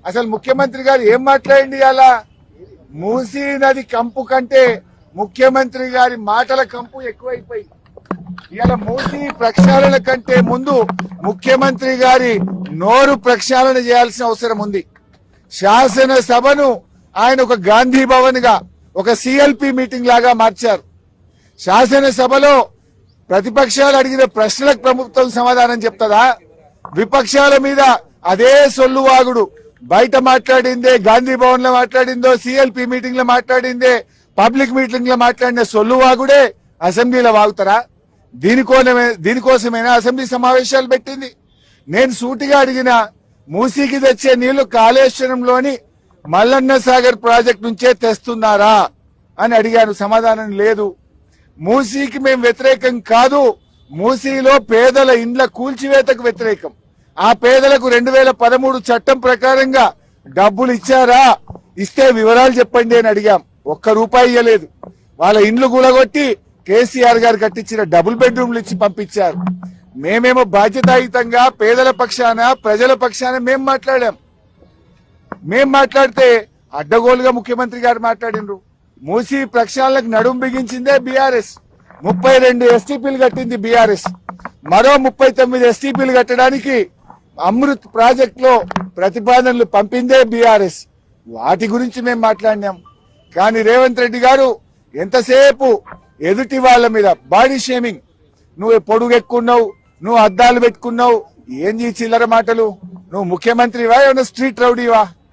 అసలు ముఖ్యమంత్రి గారు ఏం మాట్లాడండి అలా మూసీ నది కంపు కంటే ముఖ్యమంత్రి గారి మాటల కంపు ఎక్కువైపోయి ఇలా మూసీ ప్రక్షాళన కంటే ముందు ముఖ్యమంత్రి గారి నోరు ప్రక్షాళన చేయాల్సిన అవసరం ఉంది. శాసనసభను ఆయన ఒక గాంధీ భవన్ గా ఒక సిఎల్పి మీటింగ్ లాగా మార్చారు. శాసనసభలో ప్రతిపక్షాలు అడిగిన ప్రశ్నలకు ప్రభుత్వం సమాధానం చెప్తుందా? విపక్షాల మీద అదే సొల్లువాగుడు. బయట మాట్లాడిందే, గాంధీ భవన్ లో మాట్లాడిందో, సిఎల్పి మీటింగ్ లో మాట్లాడిందే, పబ్లిక్ మీటింగ్ లో మాట్లాడిన సొల్లువాగుడే అసెంబ్లీలో వాగుతారా? దీనికోసమైనా అసెంబ్లీ సమావేశాలు పెట్టింది. నేను సూటిగా అడిగిన మూసీకి తెచ్చే నీళ్లు కాళేశ్వరంలోని మల్లన్న సాగర్ ప్రాజెక్ట్ నుంచే తెస్తున్నారా అని అడిగాను. సమాధానం లేదు. మూసీకి మేము వ్యతిరేకం కాదు, మూసీలో పేదల ఇండ్ల కూల్చివేతకు వ్యతిరేకం. ఆ పేదలకు 2013 చట్టం ప్రకారంగా డబ్బులు ఇచ్చారా? ఇస్తే వివరాలు చెప్పండి అని అడిగాం. ₹1 ఇవ్వలేదు. వాళ్ళ ఇండ్లు కూలగొట్టి కేసీఆర్ గారు కట్టించిన డబుల్ బెడ్రూమ్లు ఇచ్చి పంపించారు. మేమేమో బాధ్యతాయుతంగా పేదల పక్షాన, ప్రజల పక్షాన మేం మాట్లాడాం. మేం మాట్లాడితే అడ్డగోలుగా ముఖ్యమంత్రి గారు మాట్లాడినరు. మూసీ ప్రక్షాళనకు నడుం బిగించిందే బీఆర్ఎస్. 32 ఎస్టీపీలు కట్టింది బీఆర్ఎస్. మరో 39 ఎస్టీపీలు కట్టడానికి అమృత్ ప్రాజెక్ట్ లో ప్రతిపాదనలు పంపిందే బీఆర్ఎస్. వాటి గురించి మేము మాట్లాడినాం. కానీ రేవంత్ రెడ్డి గారు ఎంతసేపు ఎదుటి వాళ్ళ మీద బాడీ షేమింగ్. నువ్వు పొడుగు ఎక్కున్నావు, నువ్వు అద్దాలు పెట్టుకున్నావు, ఏం చిల్లర మాటలు. నువ్వు ముఖ్యమంత్రివా, ఏమన్నా స్ట్రీట్ రౌడీవా?